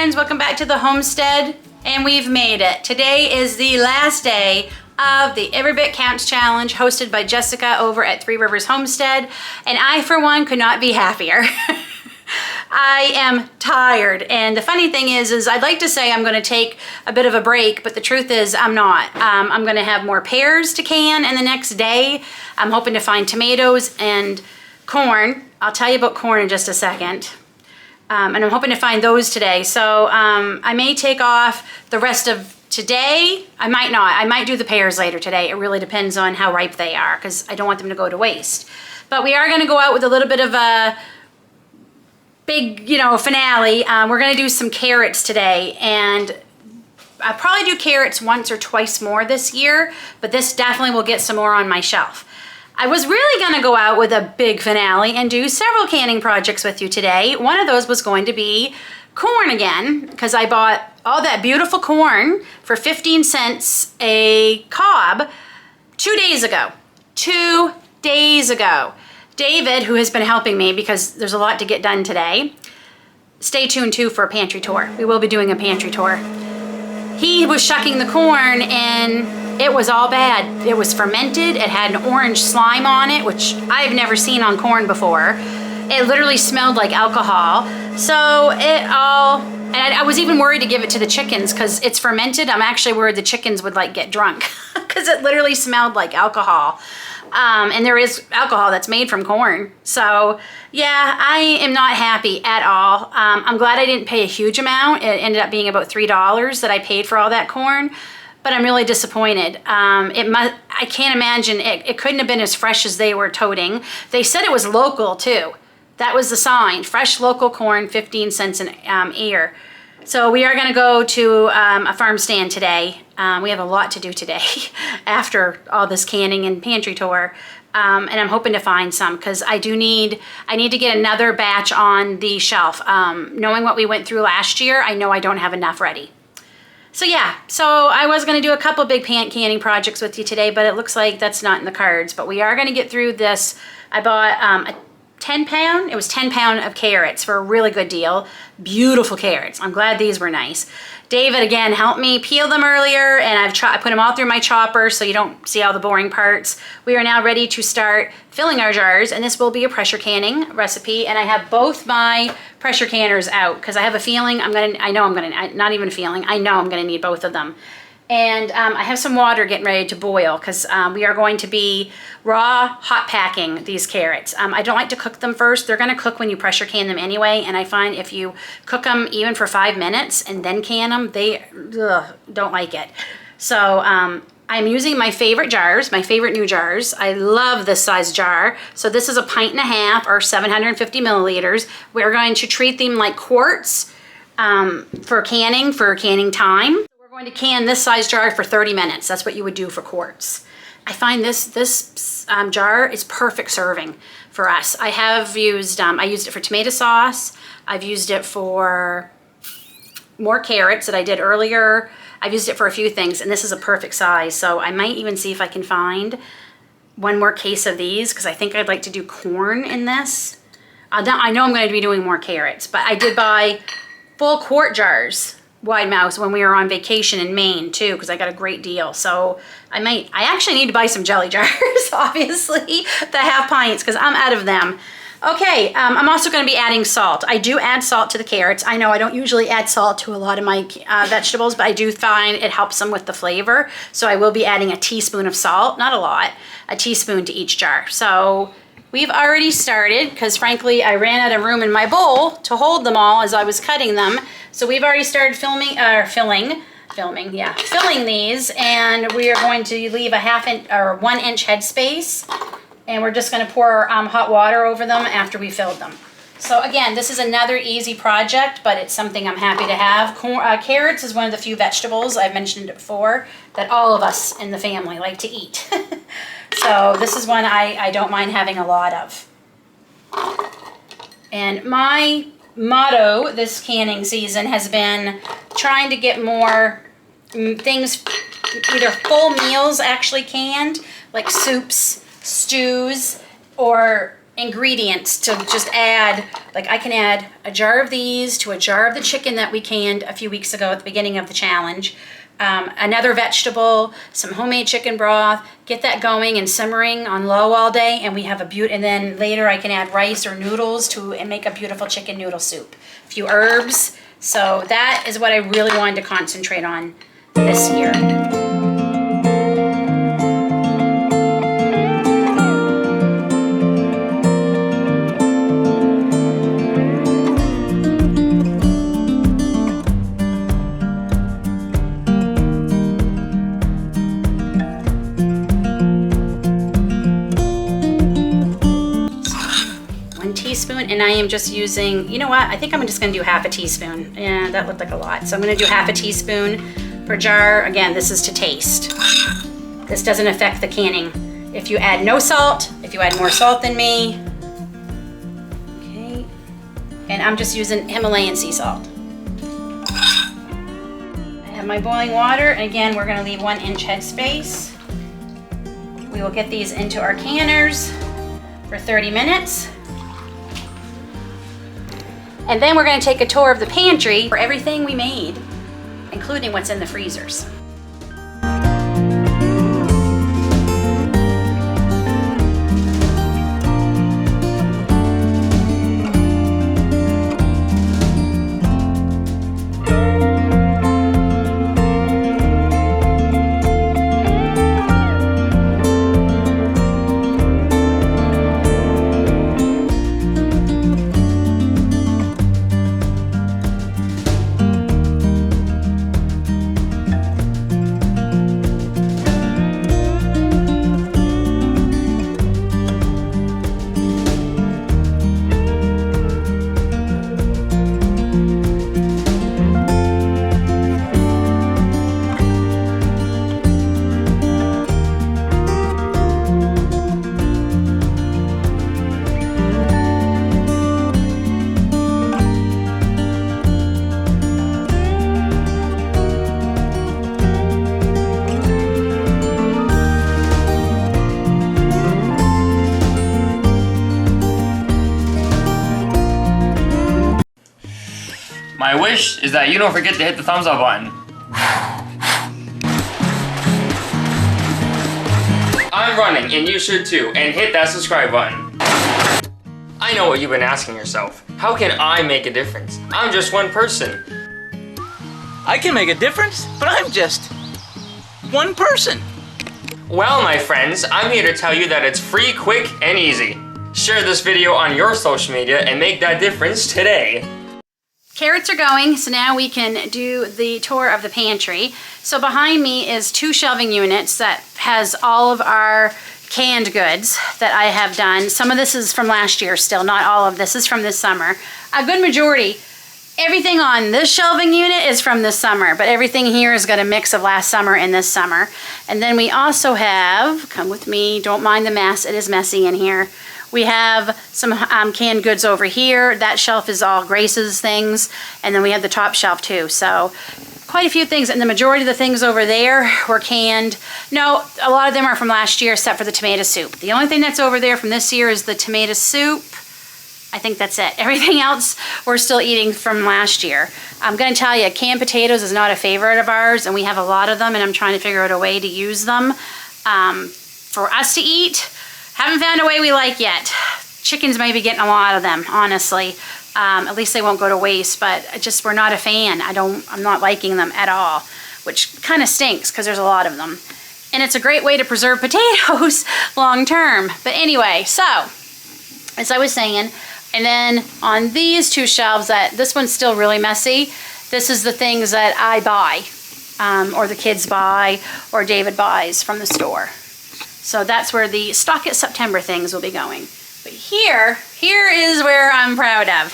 friends, welcome back to the homestead, and we've made it. Today is the last day of the Every Bit Counts Challenge hosted by Jessica over at Three Rivers Homestead, and I for one could not be happier. I am tired, and the funny thing is I'd like to say I'm going to take a bit of a break, but the truth is I'm not. I'm going to have more pears to can in the next day. I'm hoping to find tomatoes and corn. I'll tell you about corn in just a second. And I'm hoping to find those today. So I may take off the rest of today. I might not. I might do the pears later today. It really depends on how ripe they are because I don't want them to go to waste. But we are going to go out with a little bit of a big, finale. We're going to do some carrots today, and I'll probably do carrots once or twice more this year, but this definitely will get some more on my shelf. I was really going to go out with a big finale and do several canning projects with you today. One of those was going to be corn again, because I bought all that beautiful corn for 15 cents a cob 2 days ago. 2 days ago. David, who has been helping me because there's a lot to get done today, stay tuned too for a pantry tour. We will be doing a pantry tour. He was shucking the corn and it was all bad. It was fermented. It had an orange slime on it, which I've never seen on corn before. It literally smelled like alcohol. So and I was even worried to give it to the chickens because it's fermented. I'm actually worried the chickens would get drunk because it literally smelled like alcohol. And there is alcohol that's made from corn. So yeah, I am not happy at all. I'm glad I didn't pay a huge amount. It ended up being about $3 that I paid for all that corn, but I'm really disappointed. I can't imagine, it couldn't have been as fresh as they were toting. They said it was local too. That was the sign, fresh local corn, 15 cents an ear. So we are going to go to a farm stand today. We have a lot to do today after all this canning and pantry tour. And I'm hoping to find some because I need to get another batch on the shelf. Knowing what we went through last year, I know I don't have enough ready. So yeah, so I was going to do a couple big canning projects with you today, but it looks like that's not in the cards. But we are going to get through this. I bought a 10-pound. It was 10-pound of carrots for a really good deal. Beautiful carrots. I'm glad these were nice. David again helped me peel them earlier, and I put them all through my chopper so you don't see all the boring parts. We are now ready to start filling our jars, and this will be a pressure canning recipe. And I have both my pressure canners out because I have a feeling I know I'm gonna need both of them. And I have some water getting ready to boil because we are going to be raw hot packing these carrots. I don't like to cook them first. They're going to cook when you pressure can them anyway, and I find if you cook them even for 5 minutes and then can them, they don't like it. So I'm using my favorite jars, my favorite new jars. I love this size jar. So this is 1.5 pints or 750 milliliters. We're going to treat them like quarts for canning time. We're going to can this size jar for 30 minutes. That's what you would do for quarts. I find this jar is perfect serving for us. I have used, I used it for tomato sauce. I've used it for more carrots that I did earlier. I've used it for a few things, and this is a perfect size. So I might even see if I can find one more case of these because I think I'd like to do corn in this. I know I'm going to be doing more carrots, but I did buy full quart jars, wide mouths, when we were on vacation in Maine too, because I got a great deal. So I actually need to buy some jelly jars, obviously, the 1/2 pints, because I'm out of them. Okay, I'm also going to be adding salt. I do add salt to the carrots. I know I don't usually add salt to a lot of my vegetables, but I do find it helps them with the flavor. So I will be adding a teaspoon of salt, not a lot, a teaspoon to each jar. So we've already started because frankly, I ran out of room in my bowl to hold them all as I was cutting them. So we've already started filling these, and we are going to leave a 1/2 inch or 1 inch headspace, and we're just going to pour hot water over them after we filled them. So again, this is another easy project, but it's something I'm happy to have. Carrots is one of the few vegetables, I've mentioned it before, that all of us in the family like to eat. So this is one I don't mind having a lot of. And my motto this canning season has been trying to get more things, either full meals actually canned, like soups, stews, or ingredients to just add. Like I can add a jar of these to a jar of the chicken that we canned a few weeks ago at the beginning of the challenge. Another vegetable, some homemade chicken broth, get that going and simmering on low all day, and we have and then later I can add rice or noodles and make a beautiful chicken noodle soup. A few herbs. So that is what I really wanted to concentrate on this year. Teaspoon, and I am just using, you know what, I think I'm just going to do half a teaspoon. Yeah, that looked like a lot. So I'm going to do half a teaspoon per jar. Again, this is to taste. This doesn't affect the canning. If you add no salt, if you add more salt than me. Okay. And I'm just using Himalayan sea salt. I have my boiling water, and again, we're going to leave 1 inch headspace. We will get these into our canners for 30 minutes. And then we're going to take a tour of the pantry for everything we made, including what's in the freezers. My wish is that you don't forget to hit the thumbs up button. I'm running, and you should too, and hit that subscribe button. I know what you've been asking yourself. How can I make a difference? I'm just one person. I can make a difference, but I'm just one person. Well, my friends, I'm here to tell you that it's free, quick, and easy. Share this video on your social media and make that difference today. Carrots are going, so now we can do the tour of the pantry. So behind me is 2 shelving units that has all of our canned goods that I have done. Some of this is from last year still, not all of this is from this summer. A good majority, everything on this shelving unit is from this summer, but everything here has got a mix of last summer and this summer. And then we also have, come with me, don't mind the mess, it is messy in here. We have some canned goods over here. That shelf is all Grace's things. And then we have the top shelf too. So quite a few things. And the majority of the things over there were canned. No, a lot of them are from last year except for the tomato soup. The only thing that's over there from this year is the tomato soup. I think that's it. Everything else we're still eating from last year. I'm going to tell you, canned potatoes is not a favorite of ours. And we have a lot of them. And I'm trying to figure out a way to use them for us to eat. Haven't found a way we like yet. Chickens may be getting a lot of them, honestly. At least they won't go to waste, but we're not a fan. I'm not liking them at all, which kind of stinks because there's a lot of them. And it's a great way to preserve potatoes long term. But anyway, so, as I was saying, and then on these 2 shelves, this one's still really messy. This is the things that I buy, or the kids buy, or David buys from the store. So that's where the Stock It September things will be going. But here is where I'm proud of.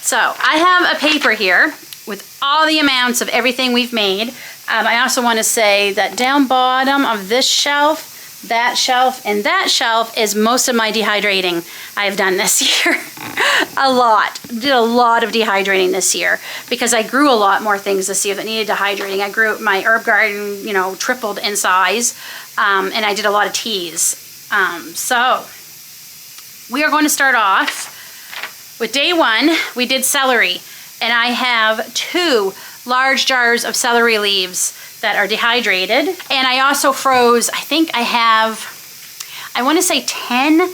So I have a paper here with all the amounts of everything we've made. I also want to say that down bottom of this shelf, that shelf, and that shelf is most of my dehydrating I've done this year. A lot. Did a lot of dehydrating this year because I grew a lot more things this year that needed dehydrating. I grew my herb garden, tripled in size. And I did a lot of teas. So We are going to start off with day one. We did celery, and I have 2 large jars of celery leaves that are dehydrated. And I also froze, I think I have, I want to say 10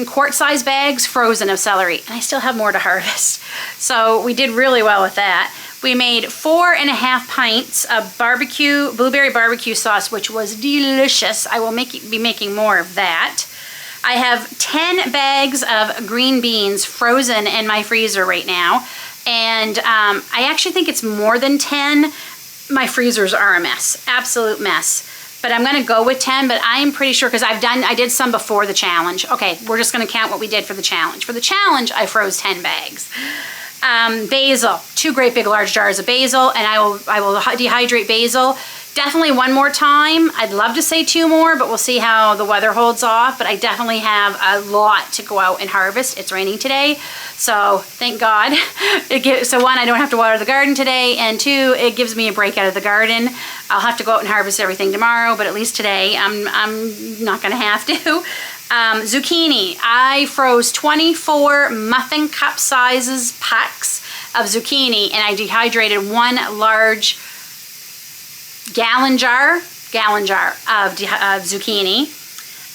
quart-sized bags frozen of celery, and I still have more to harvest. So we did really well with that. We made 4.5 pints of blueberry barbecue sauce, which was delicious. I will be making more of that. I have 10 bags of green beans frozen in my freezer right now, and I actually think it's more than 10. My freezers are a mess, absolute mess. But I'm gonna go with 10, but I am pretty sure, because I did some before the challenge. Okay, we're just gonna count what we did for the challenge. For the challenge, I froze 10 bags. Basil, 2 great big large jars of basil, and I will dehydrate basil. Definitely 1 more time. I'd love to say 2 more, but we'll see how the weather holds off. But I definitely have a lot to go out and harvest. It's raining today, so thank God. So 1, I don't have to water the garden today, and 2, it gives me a break out of the garden. I'll have to go out and harvest everything tomorrow, but at least today I'm not gonna have to. Zucchini, I froze 24 muffin cup sizes packs of zucchini, and I dehydrated 1 large gallon jar of zucchini.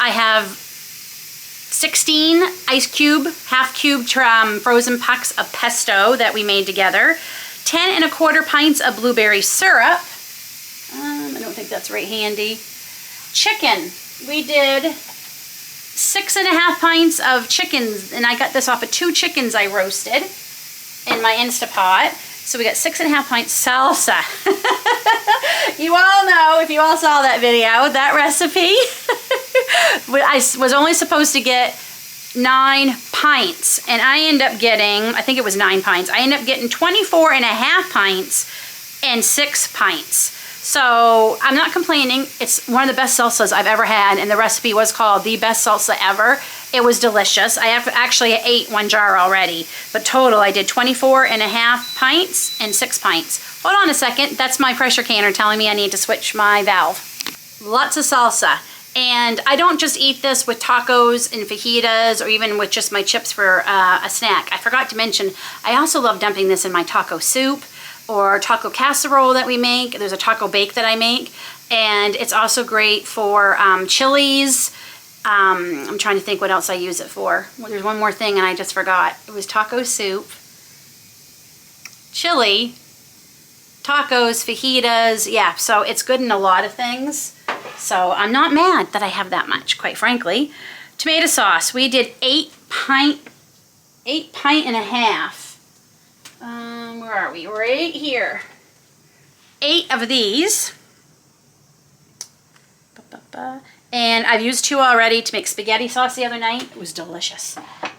I have 16 ice cube, half cube frozen packs of pesto that we made together. 10.25 pints of blueberry syrup. I don't think that's right handy. Chicken, we did 6.5 pints of chickens, and I got this off of 2 chickens I roasted in my Instapot. So we got 6.5 pints salsa. You all know, if you all saw that video, that recipe, I was only supposed to get 9 pints, and I ended up getting, I think it was 9 pints. I ended up getting 24.5 pints and 6 pints. So I'm not complaining. It's one of the best salsas I've ever had, and the recipe was called the best salsa ever. It was delicious. I actually ate 1 jar already, but total I did 24.5 pints and 6 pints. Hold on a second. That's my pressure canner telling me I need to switch my valve. Lots of salsa. And I don't just eat this with tacos and fajitas or even with just my chips for a snack. I forgot to mention, I also love dumping this in my taco soup or taco casserole that we make. There's a taco bake that I make, and it's also great for chilies. I'm trying to think what else I use it for. Well, there's one more thing and I just forgot. It was taco soup, chili, tacos, fajitas. Yeah, so it's good in a lot of things. So I'm not mad that I have that much, quite frankly. Tomato sauce, we did 8 pint and a half. Where are we? Right here. 8 of these. And I've used 2 already to make spaghetti sauce the other night. It was delicious.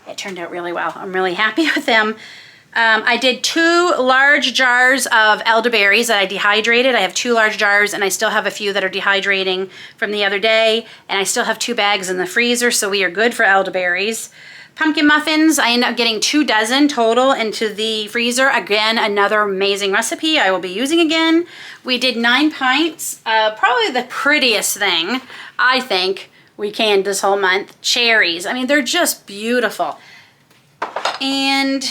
It turned out really well. I'm really happy with them. I did 2 large jars of elderberries that I dehydrated. I have 2 large jars, and I still have a few that are dehydrating from the other day. And I still have 2 bags in the freezer, so we are good for elderberries. Pumpkin muffins, I end up getting 2 dozen total into the freezer. Again, another amazing recipe I will be using again. We did 9 pints. Probably the prettiest thing, I think, we canned this whole month. Cherries. I mean, they're just beautiful. And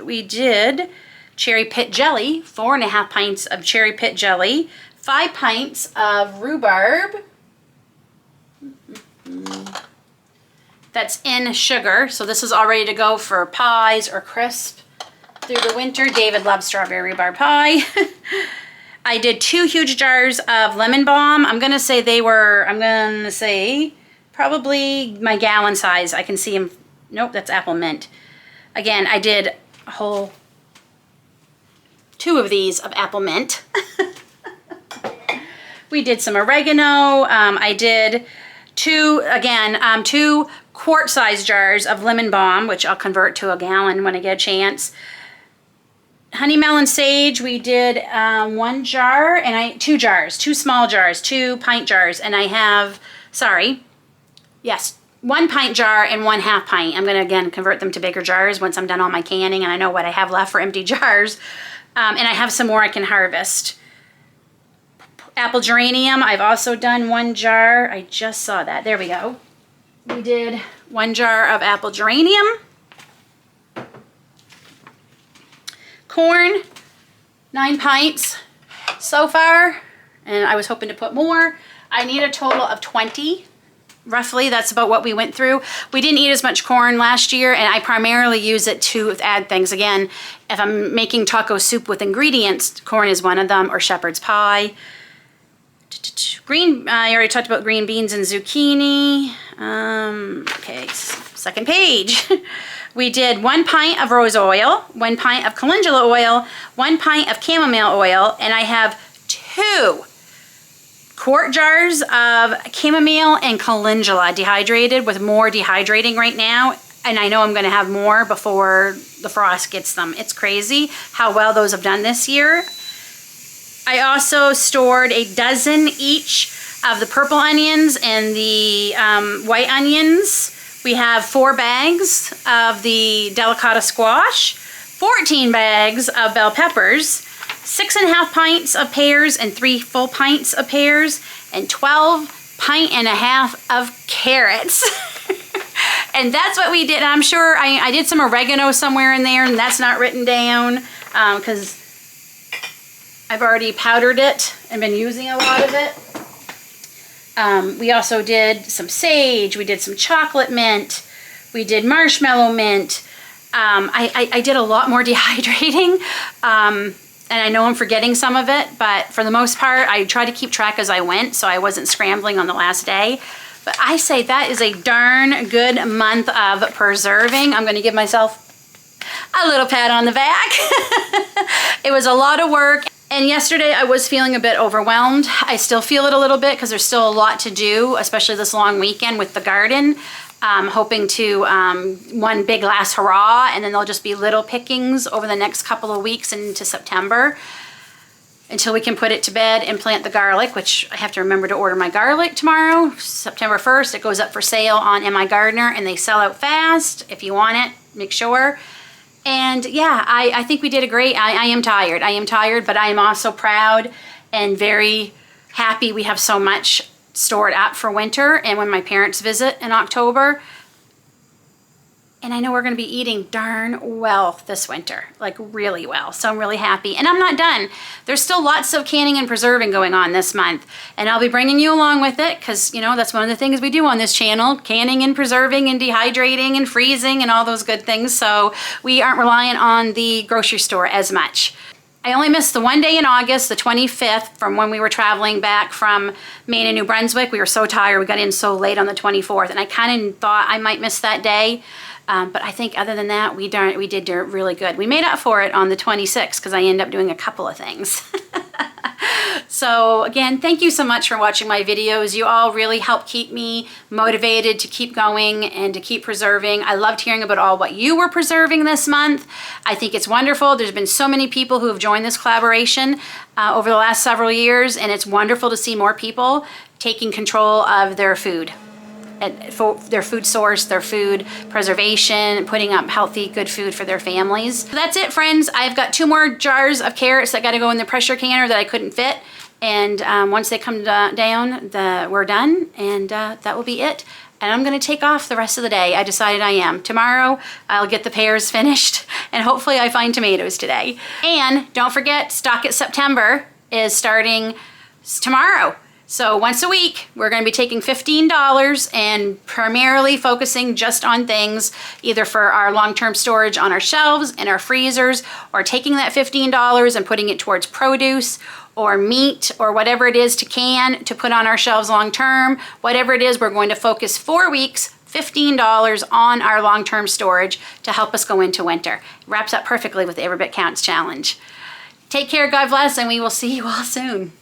we did cherry pit jelly, 4.5 pints of cherry pit jelly, 5 pints of rhubarb. That's in sugar, so this is all ready to go for pies or crisp through the winter. David loves strawberry rhubarb pie. I did 2 huge jars of lemon balm. I'm gonna say probably my gallon size. I can see them. Nope, that's apple mint. Again, I did a whole 2 of these of apple mint. We did some oregano. I did 2 quart-sized jars of lemon balm, which I'll convert to a gallon when I get a chance. Honey melon sage, we did 1 jar, and 2 jars, 2 small jars, 2 pint jars, and I have, 1 pint jar and 1 half pint. I'm gonna again convert them to bigger jars once I'm done all my canning and I know what I have left for empty jars. And I have some more I can harvest. Apple geranium, I've also done 1 jar. I just saw that, there we go. We did 1 jar of apple geranium. Corn, 9 pints so far, and I was hoping to put more. I need a total of 20. Roughly, that's about what we went through. We didn't eat as much corn last year, and I primarily use it to add things. Again, if I'm making taco soup with ingredients, corn is one of them, or shepherd's pie. Green, I already talked about green beans and zucchini. Okay, second page. We did 1 pint of rose oil, 1 pint of calendula oil, 1 pint of chamomile oil, and I have 2 quart jars of chamomile and calendula dehydrated, with more dehydrating right now. And I know I'm gonna have more before the frost gets them. It's crazy how well those have done this year. I also stored a dozen each of the purple onions and the white onions. We have 4 bags of the delicata squash, 14 bags of bell peppers, 6.5 pints of pears and 3 full pints of pears, and 12.5 pints of carrots. And that's what we did. And I'm sure I did some oregano somewhere in there, and that's not written down because I've already powdered it and been using a lot of it. We also did some sage, we did some chocolate mint, we did marshmallow mint. I did a lot more dehydrating, and I know I'm forgetting some of it, but for the most part, I tried to keep track as I went, so I wasn't scrambling on the last day. But I say that is a darn good month of preserving. I'm gonna give myself a little pat on the back. It was a lot of work. And yesterday I was feeling a bit overwhelmed. I still feel it a little bit because there's still a lot to do, especially this long weekend with the garden. Hoping to one big last hurrah, and then there'll just be little pickings over the next couple of weeks into September until we can put it to bed and plant the garlic, which I have to remember to order my garlic tomorrow, September 1st. It goes up for sale on My Gardener, and they sell out fast. If you want it, make sure. And yeah, I think we did a great, I am tired. I am tired, but I am also proud and very happy we have so much stored up for winter and when my parents visit in October. And I know we're gonna be eating darn well this winter, like really well. So I'm really happy. And I'm not done. There's still lots of canning and preserving going on this month. And I'll be bringing you along with it because, you know, that's one of the things we do on this channel, canning and preserving and dehydrating and freezing and all those good things. So we aren't relying on the grocery store as much. I only missed the one day in August, the 25th, from when we were traveling back from Maine and New Brunswick. We were so tired, we got in so late on the 24th, and I kind of thought I might miss that day. But I think other than that, we did really good. We made up for it on the 26th because I ended up doing a couple of things. So again, thank you so much for watching my videos. You all really help keep me motivated to keep going and to keep preserving. I loved hearing about all what you were preserving this month. I think it's wonderful. There's been so many people who have joined this collaboration over the last several years, and it's wonderful to see more people taking control of their food. For their food source, their food preservation, putting up healthy, good food for their families. So that's it, friends. I've got 2 more jars of carrots that got to go in the pressure canner that I couldn't fit. And once they come down, we're done, and that will be it. And I'm gonna take off the rest of the day. I decided I am. Tomorrow, I'll get the pears finished, and hopefully I find tomatoes today. And don't forget, Stock It September is starting tomorrow. So once a week, we're going to be taking $15 and primarily focusing just on things either for our long-term storage on our shelves and our freezers, or taking that $15 and putting it towards produce or meat or whatever it is to can to put on our shelves long-term. Whatever it is, we're going to focus 4 weeks, $15 on our long-term storage to help us go into winter. It wraps up perfectly with the Every Bit Counts Challenge. Take care, God bless, and we will see you all soon.